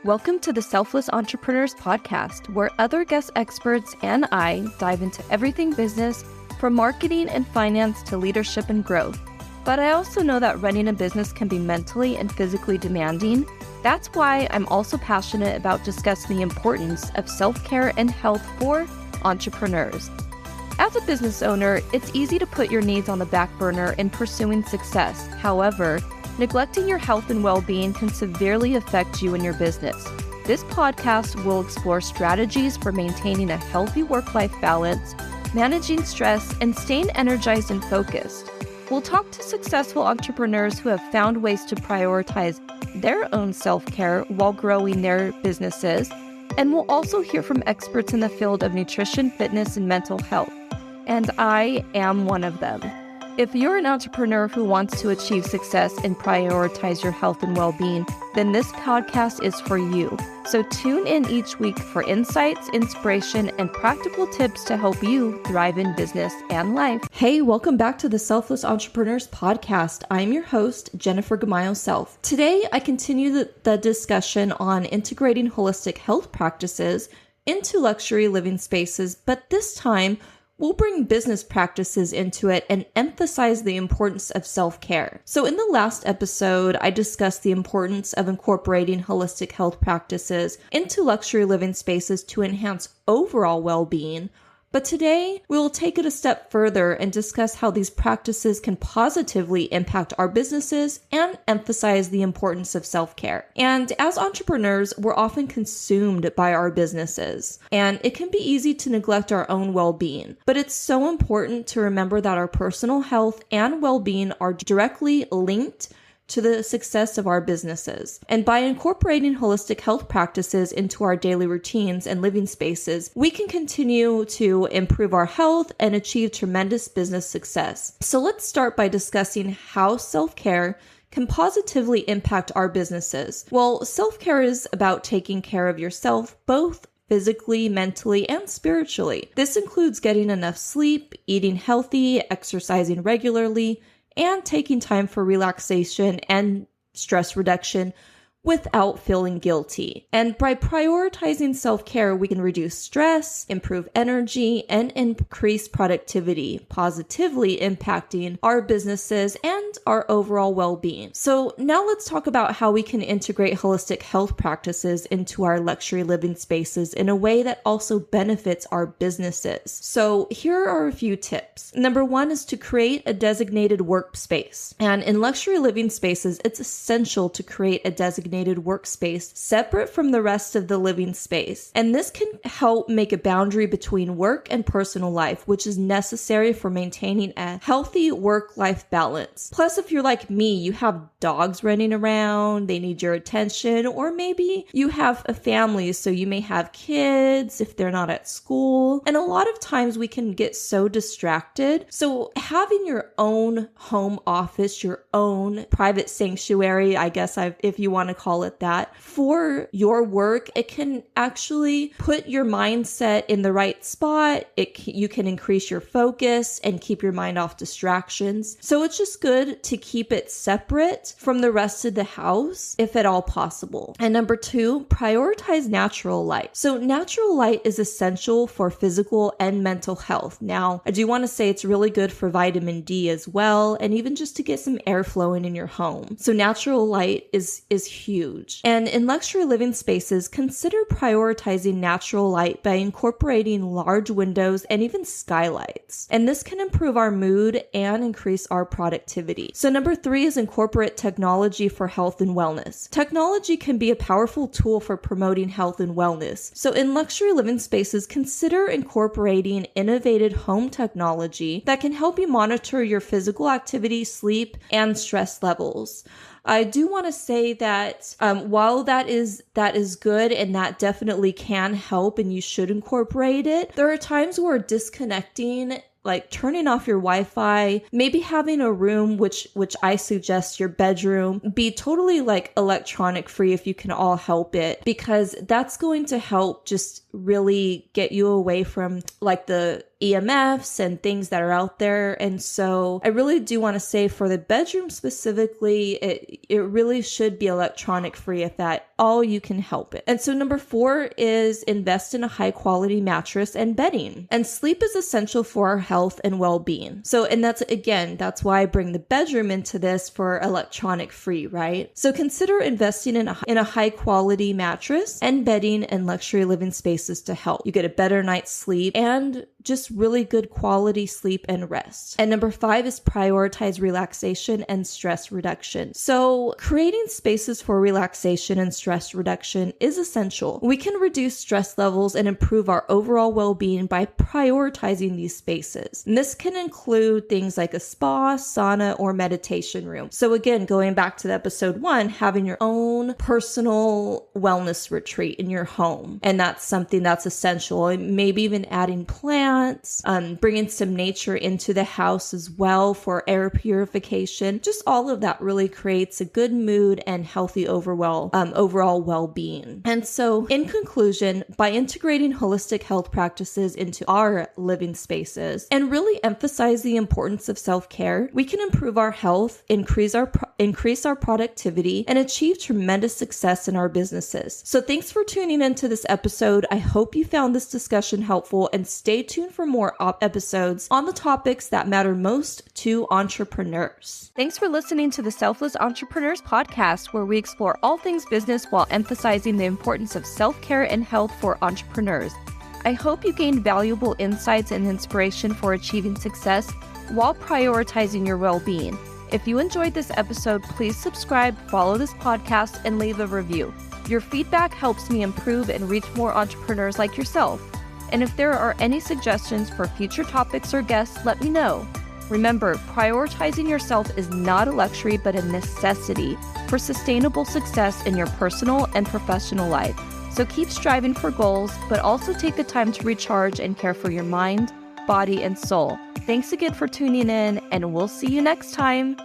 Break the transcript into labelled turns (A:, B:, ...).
A: Welcome to the Selfless Entrepreneurs Podcast, where other guest experts and I dive into everything business, from marketing and finance to leadership and growth. But I also know that running a business can be mentally and physically demanding. That's why I'm also passionate about discussing the importance of self-care and health for entrepreneurs. As a business owner, it's easy to put your needs on the back burner in pursuing success. However, neglecting your health and well-being can severely affect you and your business. This podcast will explore strategies for maintaining a healthy work-life balance, managing stress, and staying energized and focused. We'll talk to successful entrepreneurs who have found ways to prioritize their own self-care while growing their businesses, and we'll also hear from experts in the field of nutrition, fitness, and mental health. And I am one of them. If you're an entrepreneur who wants to achieve success and prioritize your health and well-being, then this podcast is for you. So tune in each week for insights, inspiration, and practical tips to help you thrive in business and life. Hey, welcome back to the Selfless Entrepreneurs Podcast. I'm your host, Jennifer Gamayo-Self. Today, I continue the discussion on integrating holistic health practices into luxury living spaces, but this time, we'll bring business practices into it and emphasize the importance of self-care. So in the last episode, I discussed the importance of incorporating holistic health practices into luxury living spaces to enhance overall well-being. But today, we will take it a step further and discuss how these practices can positively impact our businesses and emphasize the importance of self-care. And as entrepreneurs, we're often consumed by our businesses, and it can be easy to neglect our own well-being. But it's so important to remember that our personal health and well-being are directly linked to the success of our businesses. And by incorporating holistic health practices into our daily routines and living spaces, we can continue to improve our health and achieve tremendous business success. So let's start by discussing how self-care can positively impact our businesses. Well, self-care is about taking care of yourself, both physically, mentally, and spiritually. This includes getting enough sleep, eating healthy, exercising regularly, and taking time for relaxation and stress reduction without feeling guilty. And by prioritizing self-care, we can reduce stress, improve energy, and increase productivity, positively impacting our businesses and our overall well-being. So now let's talk about how we can integrate holistic health practices into our luxury living spaces in a way that also benefits our businesses. So here are a few tips. Number one is to create a designated workspace. And in luxury living spaces, it's essential to create a designated workspace separate from the rest of the living space. And this can help make a boundary between work and personal life, which is necessary for maintaining a healthy work-life balance. Plus, if you're like me, you have dogs running around, they need your attention, or maybe you have a family, so you may have kids if they're not at school. And a lot of times we can get so distracted. So having your own home office, your own private sanctuary, I guess if you want to call it that, for your work, it can actually put your mindset in the right spot. You can increase your focus and keep your mind off distractions. So it's just good to keep it separate from the rest of the house, if at all possible. And number two, prioritize natural light. So natural light is essential for physical and mental health. Now, I do want to say it's really good for vitamin D as well, and even just to get some air flowing in your home. So natural light is huge. And in luxury living spaces, consider prioritizing natural light by incorporating large windows and even skylights. And this can improve our mood and increase our productivity. So number three is incorporate technology for health and wellness. Technology can be a powerful tool for promoting health and wellness. So in luxury living spaces, consider incorporating innovative home technology that can help you monitor your physical activity, sleep, and stress levels. I do want to say that while that is good and that definitely can help and you should incorporate it, there are times where disconnecting, like turning off your Wi-Fi, maybe having a room, which I suggest your bedroom, be totally like electronic free if you can all help it, because that's going to help just really get you away from like the EMFs and things that are out there. And so I really do want to say for the bedroom specifically, it really should be electronic free if at all you can help it. And so number 4 is invest in a high quality mattress and bedding. And sleep is essential for our health and well-being. So, and that's why I bring the bedroom into this for electronic free, right? So consider investing in a high quality mattress and bedding and luxury living spaces to help you get a better night's sleep and just really good quality sleep and rest. And number 5 is prioritize relaxation and stress reduction. So creating spaces for relaxation and stress reduction is essential. We can reduce stress levels and improve our overall well-being by prioritizing these spaces. And this can include things like a spa, sauna, or meditation room. So again, going back to episode 1, having your own personal wellness retreat in your home. And that's something that's essential. And maybe even adding plants, bringing some nature into the house as well for air purification. Just all of that really creates a good mood and healthy overall well-being. And so in conclusion, by integrating holistic health practices into our living spaces and really emphasize the importance of self-care, we can improve our health, increase our productivity, and achieve tremendous success in our businesses. So thanks for tuning into this episode. I hope you found this discussion helpful, and stay tuned for more episodes on the topics that matter most to entrepreneurs. Thanks for listening to the Selfless Entrepreneurs podcast, where we explore all things business while emphasizing the importance of self-care and health for entrepreneurs. I hope you gained valuable insights and inspiration for achieving success while prioritizing your well-being. If you enjoyed this episode, please subscribe, follow this podcast, and leave a review. Your feedback helps me improve and reach more entrepreneurs like yourself. And if there are any suggestions for future topics or guests, let me know. Remember, prioritizing yourself is not a luxury, but a necessity for sustainable success in your personal and professional life. So keep striving for goals, but also take the time to recharge and care for your mind, body, and soul. Thanks again for tuning in, and we'll see you next time.